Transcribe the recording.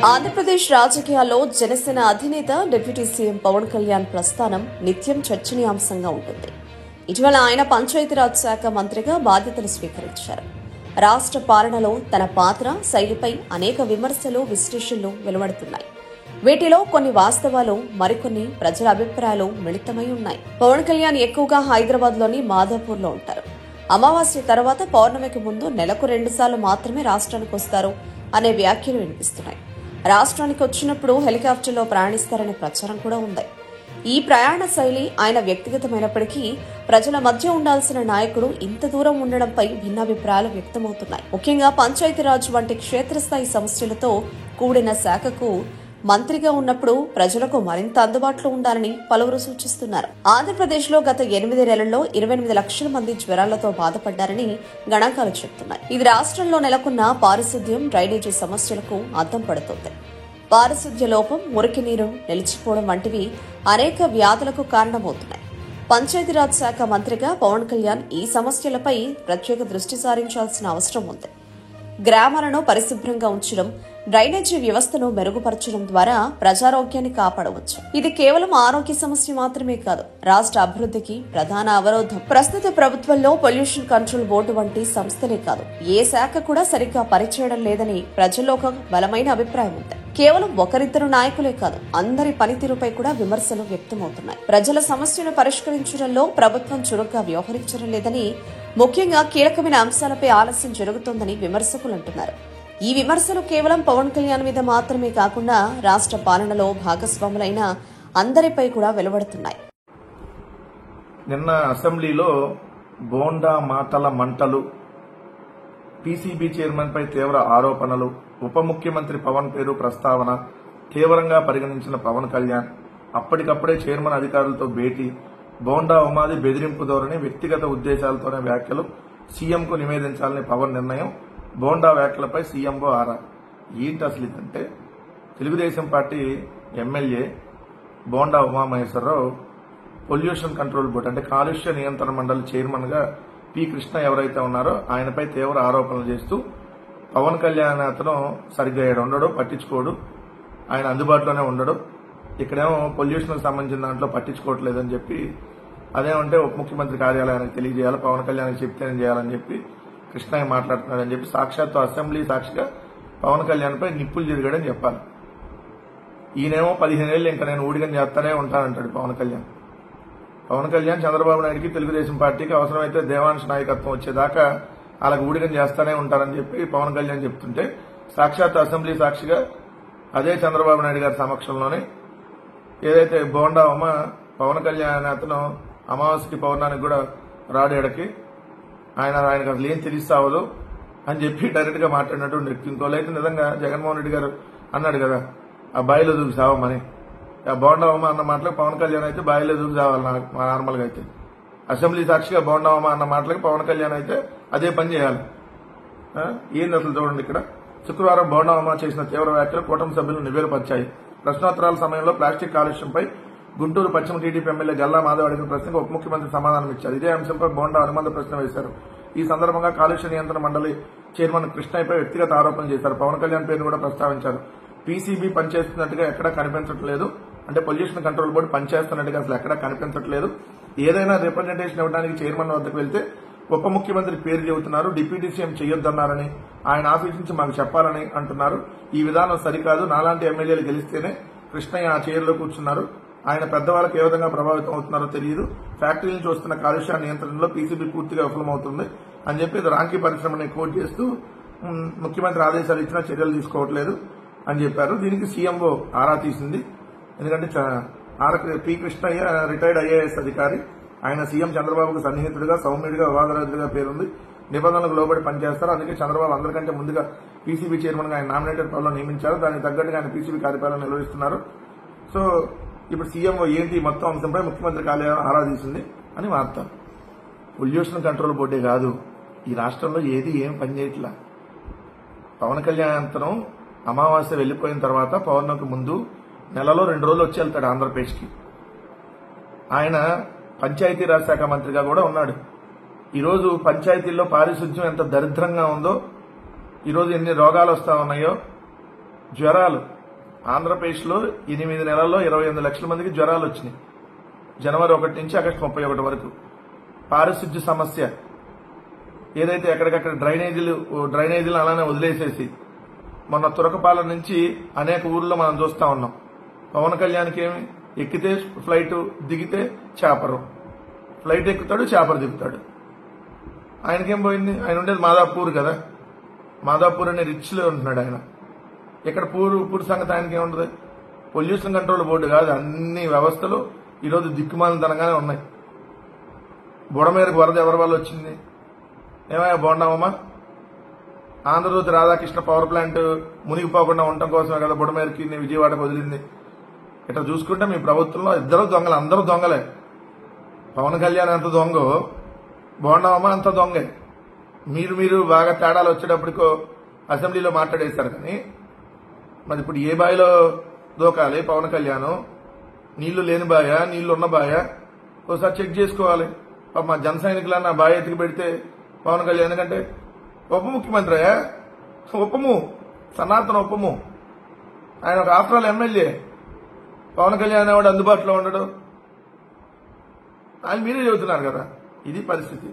ఆంధ్రప్రదేశ్ రాజకీయాల్లో జనసేన అధినేత deputy CM Pawan Kalyan ప్రస్థానం నిత్యం చర్చనీయాంశంగా ఉంటుంది. ఇటీవల ఆయన పంచాయతీరాజ్ శాఖ మంత్రిగా బాధ్యతలు స్వీకరించారు. రాష్ట్ర పాలనలో తన పాత్ర, శైలిపై అనేక విమర్శలు, విశ్లేషణలు వెలువడుతున్నాయి. వీటిలో కొన్ని వాస్తవాలు, మరికొన్ని ప్రజల అభిప్రాయాలు మిళితమై ఉన్నాయి. పవన్ కళ్యాణ్ ఎక్కువగా హైదరాబాద్ లోని మాధాపూర్లో ఉంటారు. అమావాస్య తర్వాత పౌర్ణమికి ముందు నెలకు 2 సార్లు మాత్రమే రాష్ట్రానికి వస్తారు అనే వ్యాఖ్యలు వినిపిస్తున్నాయి. రాష్ట్రానికి వచ్చినప్పుడు హెలికాప్టర్లో ప్రయాణిస్తారనే ప్రచారం కూడా ఉంది. ఈ ప్రయాణ శైలి ఆయన వ్యక్తిగతమైనప్పటికీ ప్రజల మధ్య ఉండాల్సిన నాయకుడు ఇంత దూరం ఉండడంపై భిన్నాభిప్రాయాలు వ్యక్తమవుతున్నాయి. ముఖ్యంగా పంచాయతీరాజ్ వంటి క్షేత్రస్థాయి సమస్యలతో కూడిన శాఖకు మంత్రిగా ఉన్నప్పుడు ప్రజలకు మరింత అందుబాటులో ఉండాలని పలువురు సూచిస్తున్నారు. ఆంధ్రప్రదేశ్లో గత 8 నెలల్లో 28 లక్షల మంది జ్వరాలతో బాధపడ్డారని గణాంకాలు చెబుతున్నాయి. ఇది రాష్ట్రంలో నెలకొన్న పారిశుద్ధ్యం, డ్రైనేజీ సమస్యలకు అద్దం పడుతోంది. పారిశుద్ధ్య లోపం, మురికి నీరు నిలిచిపోవడం వంటివి అనేక వ్యాధులకు కారణమవుతున్నాయి. పంచాయతీరాజ్ శాఖ మంత్రిగా పవన్ కళ్యాణ్ ఈ సమస్యలపై ప్రత్యేక దృష్టి సారించాల్సిన అవసరం ఉంది. గ్రామాలను పరిశుభ్రంగా ఉంచడం, డ్రైనేజీ వ్యవస్థను మెరుగుపరచడం ద్వారా ప్రజారోగ్యాన్ని కాపాడవచ్చు. ఇది కేవలం ఆరోగ్య సమస్య మాత్రమే కాదు, రాష్ట్ర అభివృద్ధికి ప్రధాన అవరోధం. ప్రస్తుత ప్రభుత్వంలో పొల్యూషన్ కంట్రోల్ బోర్డు వంటి సంస్థలే కాదు, ఏ శాఖ కూడా సరిగ్గా పనిచేయడం లేదని ప్రజల్లో ఒక బలమైన అభిప్రాయం ఉంది. కేవలం ఒకరిద్దరు నాయకులే కాదు, అందరి పనితీరుపై కూడా విమర్శలు వ్యక్తమవుతున్నాయి. ప్రజల సమస్యను పరిష్కరించడంలో ప్రభుత్వం చురుగ్గా వ్యవహరించడం లేదని, ముఖ్యంగా కీలకమైన అంశాలపై ఆలస్యం జరుగుతోందని విమర్శకులు అంటున్నారు. ఈ విమర్శలు కేవలం పవన్ కళ్యాణ్ మీద మాత్రమే కాకుండా రాష్ట్ర పాలనలో భాగస్వాములైన అందరిపై కూడా వెలువడుతున్నాయి. నిన్న అసెంబ్లీలో బోండా మాటల మంటలు, పీసీబీ చైర్మన్ పై తీవ్ర ఆరోపణలు, ఉప ముఖ్యమంత్రి పవన్ పేరు ప్రస్తావన తీవ్రంగా పరిగణించిన పవన్ కళ్యాణ్ అప్పటికప్పుడే చైర్మన్ అధికారులతో భేటీ, బోండా ఉమాది బెదిరింపు ధోరణి, వ్యక్తిగత ఉద్దేశాలతోనే వ్యాఖ్యలు, సీఎంకు నివేదించాలని పవన్ నిర్ణయం, బోండా వ్యాఖ్యలపై సీఎంఓ ఆరా. ఏంటి అసలు ఇదంటే, Telugu Desam party MLA Bonda Umamaheswara Rao pollution control board అంటే కాలుష్య నియంత్రణ మండలి చైర్మన్ గా పి కృష్ణ ఎవరైతే ఉన్నారో ఆయనపై తీవ్ర ఆరోపణలు చేస్తూ పవన్ కళ్యాణ్ అతను సరిగ్గా ఉండడు, పట్టించుకోడు, ఆయన అందుబాటులోనే ఉండడు, ఇక్కడేమో పొల్యూషన్ సంబంధించిన దాంట్లో పట్టించుకోవట్లేదని చెప్పి, అదేమంటే ఉప ముఖ్యమంత్రి కార్యాలయానికి తెలియజేయాలి, పవన్ కళ్యాణ్ చెప్తేనే చేయాలని చెప్పి కృష్ణయ్య మాట్లాడుతున్నాడని చెప్పి సాక్షాత్తు అసెంబ్లీ సాక్షిగా పవన్ కళ్యాణ్ పై నిప్పులు తిరిగాడని చెప్పాలి. ఈయనేమో 15 ఏళ్ళు ఇంకా నేను ఊడిగం చేస్తానే ఉంటానంటాడు పవన్ కళ్యాణ్. పవన్ కళ్యాణ్ చంద్రబాబు నాయుడికి, తెలుగుదేశం పార్టీకి అవసరమైతే దేవాంశ నాయకత్వం వచ్చేదాకా వాళ్ళకి ఊడిగం చేస్తానే ఉంటారని చెప్పి పవన్ కళ్యాణ్ చెప్తుంటే, సాక్షాత్ అసెంబ్లీ సాక్షిగా అదే చంద్రబాబు నాయుడు గారి సమక్షంలోనే ఏదైతే బోండా ఉమ పవన్ కళ్యాణ్ అతను అమావాస్యకి పౌర్ణానికి కూడా రాడేడకి ఆయనకు అసలు ఏం తెలిసావదు అని చెప్పి డైరెక్ట్ గా మాట్లాడినటువంటి వ్యక్తి. ఇంకోలైతే నిజంగా జగన్మోహన్ రెడ్డి గారు అన్నాడు కదా, ఆ బాయిలో దూకి సావమని. ఆ బోండా ఉమ అన్న మాటలకు పవన్ కళ్యాణ్ అయితే బాయిలో దూకి సావాలి నార్మల్ గా అయితే. అసెంబ్లీ సాక్షిగా బోండా ఉమ అన్న మాటలకు పవన్ కళ్యాణ్ అయితే అదే పని చేయాలి. ఏంది అసలు చూడండి, ఇక్కడ శుక్రవారం బోండా ఉమ చేసిన తీవ్ర వ్యాఖ్యలు కూటమి సభ్యులు నివేదపరిచాయి. ప్రశ్నోత్తరాల సమయంలో ప్లాస్టిక్ కాలుష్యంపై గుంటూరు పశ్చిమ టీడీపీ ఎమ్మెల్యే గల్లా మాధవ్ అడిగిన ప్రశ్నకు ఉప ముఖ్యమంత్రి సమాధానం ఇచ్చారు. ఇదే అంశంపై బోండా అనుబంధ ప్రశ్న వేశారు. ఈ సందర్భంగా కాలుష్య నియంత్రణ మండలి చైర్మన్ కృష్ణయ్యపై వ్యక్తిగత ఆరోపణలు చేశారు. పవన్ కళ్యాణ్ పేరును కూడా ప్రస్తావించారు. పీసీబీ పనిచేస్తున్నట్టుగా ఎక్కడా కనిపించట్లేదు, అంటే పొల్యూషన్ కంట్రోల్ బోర్డు పనిచేస్తున్నట్టుగా అసలు ఎక్కడా కనిపించట్లేదు. ఏదైనా రిప్రజెంటేషన్ ఇవ్వడానికి చైర్మన్ వద్దకు వెళ్తే ఉప ముఖ్యమంత్రి పేరు చెబుతున్నారు, డిప్యూటీ సీఎం చేయొద్దన్నారని, ఆయన ఆఫీస్ నుంచి మాకు చెప్పాలని అంటున్నారు. ఈ విధానం సరికాదు, నాలాంటి ఎమ్మెల్యేలు గెలిస్తేనే కృష్ణయ్య ఆ చైర్లో కూర్చున్నారు, ఆయన పెద్దవాళ్ళకి ఏ విధంగా ప్రభావితం అవుతున్నారో తెలియదు, ఫ్యాక్టరీ నుంచి వస్తున్న కాలుష్య నియంత్రణలో పీసీబీ పూర్తిగా విఫలమవుతుంది అని చెప్పి రాంకీ పరిశ్రమని కోట్ చేస్తూ ముఖ్యమంత్రి ఆదేశాలు ఇచ్చినా చర్యలు తీసుకోవట్లేదు అని చెప్పారు. దీనికి సీఎంఓ ఆరా తీసింది. ఎందుకంటే పి కృష్ణయ్య రిటైర్డ్ ఐఏఎస్ అధికారి, ఆయన సీఎం చంద్రబాబుకు సన్నిహితుడిగా, సౌమ్యుడిగా, వివాదరహితుడిగా పేరుంది, నిబంధనలకు లోబడి పనిచేస్తారు. అందుకే చంద్రబాబు అందరికంటే ముందుగా పీసీబీ చైర్మన్ గా ఆయన నామినేటెడ్ పదవిలో నియమించారు. దానికి తగ్గట్టుగా ఆయన పీసీబీ కార్యపాలన నిర్వహిస్తున్నారు. సో ఇప్పుడు సీఎంఓ ఏంటి మొత్తం అంశంపై ముఖ్యమంత్రి కార్యాలయం ఆరా తీసింది అని వార్త. పొల్యూషన్ కంట్రోల్ బోర్డే కాదు, ఈ రాష్ట్రంలో ఏది ఏం పనిచేయట్లా. పవన్ కళ్యాణ్ అంతరం అమావాస్య వెళ్లిపోయిన తర్వాత పౌర్ణమికి ముందు నెలలో 2 రోజులు వచ్చి వెళ్తాడు ఆంధ్రప్రదేశ్కి. ఆయన పంచాయతీరాజ్ శాఖ మంత్రిగా కూడా ఉన్నాడు. ఈరోజు పంచాయతీల్లో పారిశుధ్యం ఎంత దరిద్రంగా ఉందో, ఈరోజు ఎన్ని రోగాలు వస్తా ఉన్నాయో. జ్వరాలు ఆంధ్రప్రదేశ్లో 8 నెలల్లో 28 లక్షల మందికి జ్వరాలు వచ్చినాయి, జనవరి 1 నుంచి ఆగస్టు 31 వరకు. పారిశుధ్య సమస్య ఏదైతే ఎక్కడికక్కడ డ్రైనేజీలు అలానే వదిలేసేసి మొన్న తురకపాలెం నుంచి అనేక ఊర్లో మనం చూస్తా ఉన్నాం. పవన్ కళ్యాణ్కి ఏమి ఎక్కితే ఫ్లైట్, దిగితే చేపరు, ఫ్లైట్ ఎక్కుతాడు చేపరు దిగుతాడు. ఆయనకేం పోయింది? ఆయన ఉండేది మాదాపూర్ కదా, మాదాపూర్ అనే రిచ్లో ఉంటున్నాడు ఆయన. ఇక్కడ పూర్ సంగతి ఆయనకి ఏముంటుంది? పొల్యూషన్ కంట్రోల్ బోర్డు కాదు, అన్ని వ్యవస్థలు ఈరోజు దిక్కుమాలితనంగానే ఉన్నాయి. బుడమేరకు వరద ఎవరి వల్ల వచ్చింది? ఏమయ్యా బోండామమ్మా, ఆంధ్రజ్యోతి రాధాకృష్ణ పవర్ ప్లాంట్ మునిగిపోకుండా ఉండటం కోసమే కదా బుడమేరుకి విజయవాడకు వదిలింది. ఇట్లా చూసుకుంటే మీ ప్రభుత్వంలో ఇద్దరు దొంగలు, అందరూ దొంగలే. పవన్ కళ్యాణ్ ఎంత దొంగో, బోండామమ్మ అంత దొంగే. మీరు బాగా తేడాలు వచ్చేటప్పటికో అసెంబ్లీలో మాట్లాడేశారు. కానీ మరి ఇప్పుడు ఏ బాయిలో దూకాలి పవన్ కళ్యాణ్? నీళ్లు లేని బాయ, నీళ్లు ఉన్న బాయ? ఒకసారి చెక్ చేసుకోవాలి. మా జన సైనికులన్న బాయ్ ఎత్తికి పెడితే పవన్ కళ్యాణ్, ఎందుకంటే ఉప ముఖ్యమంత్రి, ఉపము సనాతన ఉపము, ఆయన ఒక after all MLA. Pawan Kalyan వాడు అందుబాటులో ఉండడు, ఆయన మీరే చెబుతున్నారు కదా. ఇది పరిస్థితి.